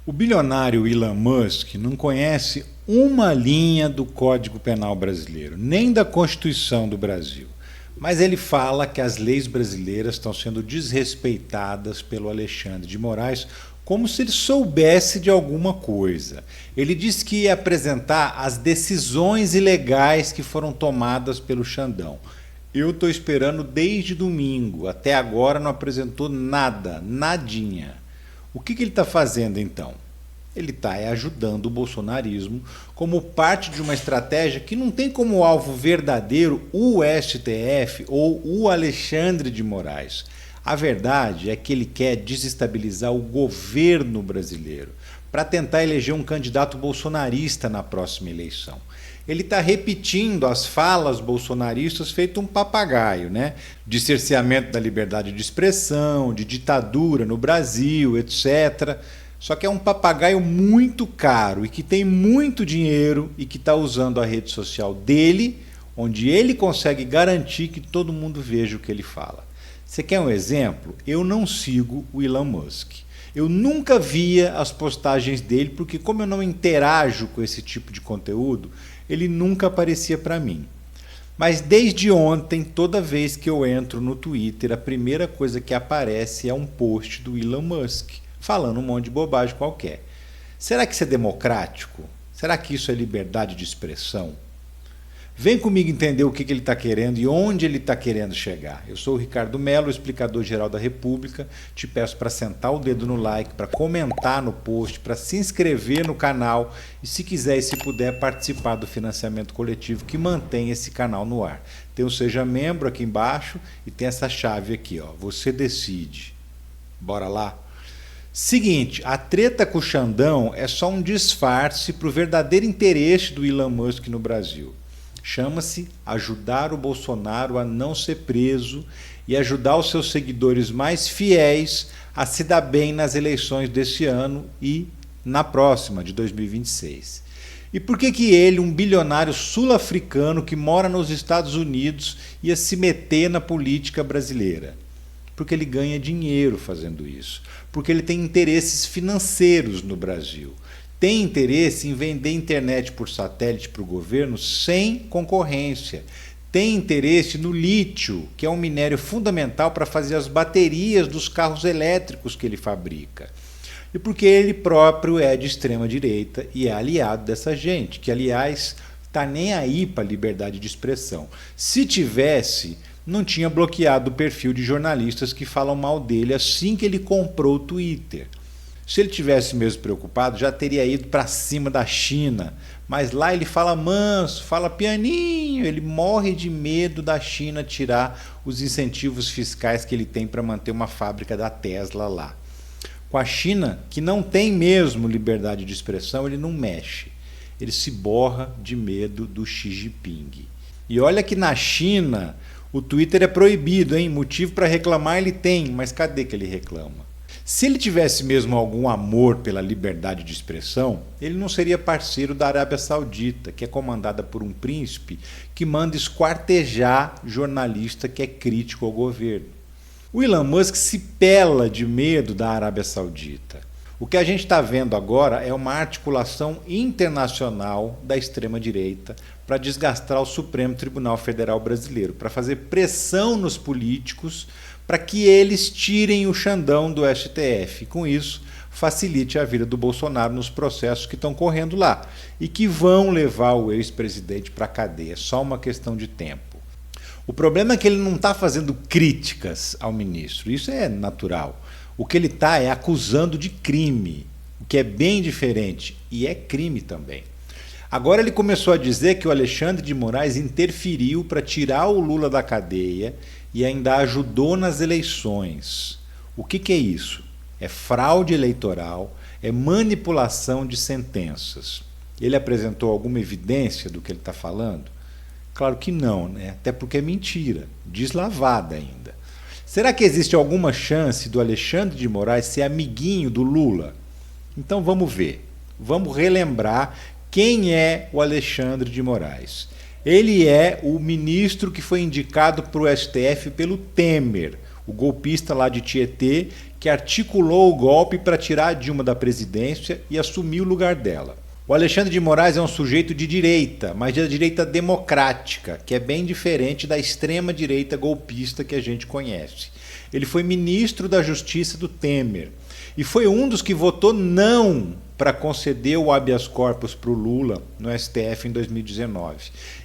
O bilionário Elon Musk não conhece uma linha do Código Penal brasileiro, nem da Constituição do Brasil. Mas ele fala que as leis brasileiras estão sendo desrespeitadas pelo Alexandre de Moraes, como se ele soubesse de alguma coisa. Ele disse que ia apresentar as decisões ilegais que foram tomadas pelo Xandão. Eu estou esperando desde domingo, até agora não apresentou nada, nadinha. O que ele está fazendo então? Ele está ajudando o bolsonarismo como parte de uma estratégia que não tem como alvo verdadeiro o STF ou o Alexandre de Moraes. A verdade é que ele quer desestabilizar o governo brasileiro para tentar eleger um candidato bolsonarista na próxima eleição. Ele está repetindo as falas bolsonaristas feito um papagaio, né? De cerceamento da liberdade de expressão, de ditadura no Brasil, etc. Só que é um papagaio muito caro e que tem muito dinheiro e que está usando a rede social dele, onde ele consegue garantir que todo mundo veja o que ele fala. Você quer um exemplo? Eu não sigo o Elon Musk. Eu nunca via as postagens dele, porque como eu não interajo com esse tipo de conteúdo, ele nunca aparecia para mim. Mas desde ontem, toda vez que eu entro no Twitter, a primeira coisa que aparece é um post do Elon Musk, falando um monte de bobagem qualquer. Será que isso é democrático? Será que isso é liberdade de expressão? Vem comigo entender o que ele está querendo e onde ele está querendo chegar. Eu sou o Ricardo Mello, explicador-geral da República. Te peço para sentar o dedo no like, para comentar no post, para se inscrever no canal e, se quiser e se puder, participar do financiamento coletivo que mantém esse canal no ar. Tem o Seja Membro aqui embaixo e tem essa chave aqui, ó. Você decide. Bora lá? Seguinte, a treta com o Xandão é só um disfarce para o verdadeiro interesse do Elon Musk no Brasil. Chama-se ajudar o Bolsonaro a não ser preso e ajudar os seus seguidores mais fiéis a se dar bem nas eleições desse ano e na próxima, de 2026. E por que ele, um bilionário sul-africano que mora nos Estados Unidos, ia se meter na política brasileira? Porque ele ganha dinheiro fazendo isso. Porque ele tem interesses financeiros no Brasil. Tem interesse em vender internet por satélite para o governo sem concorrência. Tem interesse no lítio, que é um minério fundamental para fazer as baterias dos carros elétricos que ele fabrica. E porque ele próprio é de extrema direita e é aliado dessa gente, que aliás está nem aí para a liberdade de expressão. Se tivesse, não tinha bloqueado o perfil de jornalistas que falam mal dele assim que ele comprou o Twitter. Se ele tivesse mesmo preocupado, já teria ido para cima da China. Mas lá ele fala manso, fala pianinho, ele morre de medo da China tirar os incentivos fiscais que ele tem para manter uma fábrica da Tesla lá. Com a China, que não tem mesmo liberdade de expressão, ele não mexe. Ele se borra de medo do Xi Jinping. E olha que na China o Twitter é proibido, hein? Motivo para reclamar ele tem, mas cadê que ele reclama? Se ele tivesse mesmo algum amor pela liberdade de expressão, ele não seria parceiro da Arábia Saudita, que é comandada por um príncipe que manda esquartejar jornalista que é crítico ao governo. O Elon Musk se pela de medo da Arábia Saudita. O que a gente está vendo agora é uma articulação internacional da extrema-direita para desgastar o Supremo Tribunal Federal Brasileiro, para fazer pressão nos políticos para que eles tirem o Xandão do STF. E com isso, facilite a vida do Bolsonaro nos processos que estão correndo lá e que vão levar o ex-presidente para a cadeia. É só uma questão de tempo. O problema é que ele não está fazendo críticas ao ministro. Isso é natural. O que ele está é acusando de crime, o que é bem diferente. E é crime também. Agora ele começou a dizer que o Alexandre de Moraes interferiu para tirar o Lula da cadeia e ainda ajudou nas eleições. O que é isso? É fraude eleitoral, é manipulação de sentenças. Ele apresentou alguma evidência do que ele está falando? Claro que não, né? Até porque é mentira, deslavada ainda. Será que existe alguma chance do Alexandre de Moraes ser amiguinho do Lula? Então vamos ver, vamos relembrar quem é o Alexandre de Moraes. Ele é o ministro que foi indicado para o STF pelo Temer, o golpista lá de Tietê, que articulou o golpe para tirar a Dilma da presidência e assumir o lugar dela. O Alexandre de Moraes é um sujeito de direita, mas de direita democrática, que é bem diferente da extrema-direita golpista que a gente conhece. Ele foi ministro da Justiça do Temer e foi um dos que votou não para conceder o habeas corpus para o Lula no STF em 2019.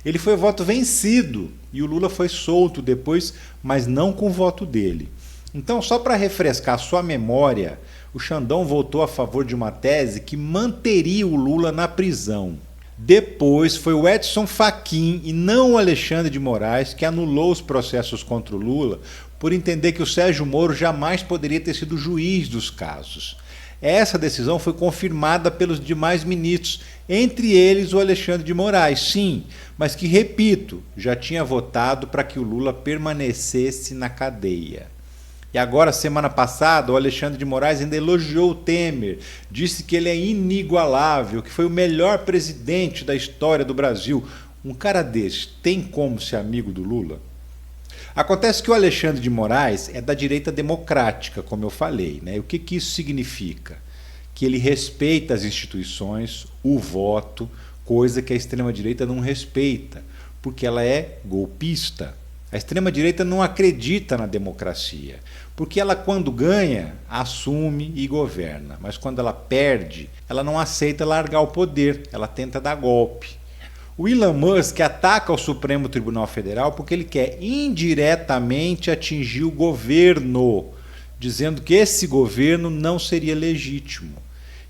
Ele foi voto vencido e o Lula foi solto depois, mas não com o voto dele. Então, só para refrescar sua memória, o Xandão votou a favor de uma tese que manteria o Lula na prisão. Depois foi o Edson Fachin e não o Alexandre de Moraes que anulou os processos contra o Lula por entender que o Sérgio Moro jamais poderia ter sido juiz dos casos. Essa decisão foi confirmada pelos demais ministros, entre eles o Alexandre de Moraes, sim, mas que, repito, já tinha votado para que o Lula permanecesse na cadeia. E agora, semana passada, o Alexandre de Moraes ainda elogiou o Temer, disse que ele é inigualável, que foi o melhor presidente da história do Brasil. Um cara desse tem como ser amigo do Lula? Acontece que o Alexandre de Moraes é da direita democrática, como eu falei, né? E o que isso significa? Que ele respeita as instituições, o voto, coisa que a extrema-direita não respeita, porque ela é golpista. A extrema-direita não acredita na democracia, porque ela, quando ganha, assume e governa, mas quando ela perde, ela não aceita largar o poder, ela tenta dar golpe. O Elon Musk ataca o Supremo Tribunal Federal porque ele quer indiretamente atingir o governo, dizendo que esse governo não seria legítimo.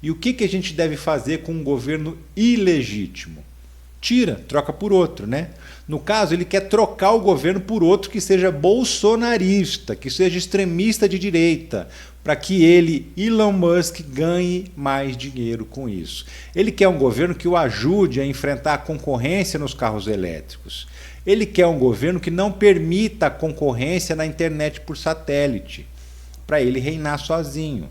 E o que a gente deve fazer com um governo ilegítimo? Tira, troca por outro, né? No caso, ele quer trocar o governo por outro que seja bolsonarista, que seja extremista de direita, para que ele, Elon Musk, ganhe mais dinheiro com isso. Ele quer um governo que o ajude a enfrentar a concorrência nos carros elétricos. Ele quer um governo que não permita a concorrência na internet por satélite, para ele reinar sozinho.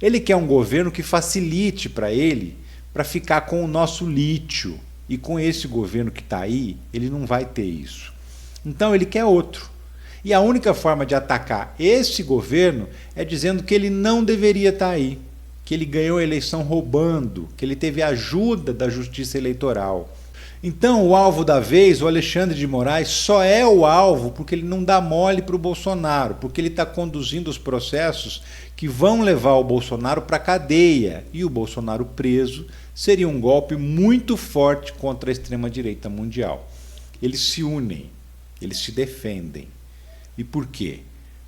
Ele quer um governo que facilite para ele, para ficar com o nosso lítio. E com esse governo que está aí, ele não vai ter isso. Então ele quer outro. E a única forma de atacar esse governo é dizendo que ele não deveria estar aí, que ele ganhou a eleição roubando, que ele teve ajuda da justiça eleitoral. Então o alvo da vez, o Alexandre de Moraes, só é o alvo porque ele não dá mole para o Bolsonaro, porque ele está conduzindo os processos que vão levar o Bolsonaro para a cadeia. E o Bolsonaro preso seria um golpe muito forte contra a extrema-direita mundial. Eles se unem, eles se defendem. E por quê?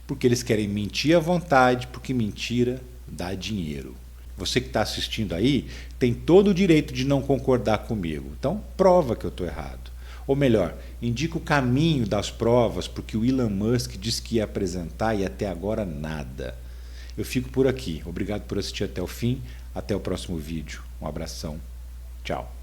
Porque eles querem mentir à vontade, porque mentira dá dinheiro. Você que está assistindo aí tem todo o direito de não concordar comigo. Então, prova que eu estou errado. Ou melhor, indica o caminho das provas, porque o Elon Musk disse que ia apresentar e até agora nada. Eu fico por aqui. Obrigado por assistir até o fim. Até o próximo vídeo. Um abração. Tchau.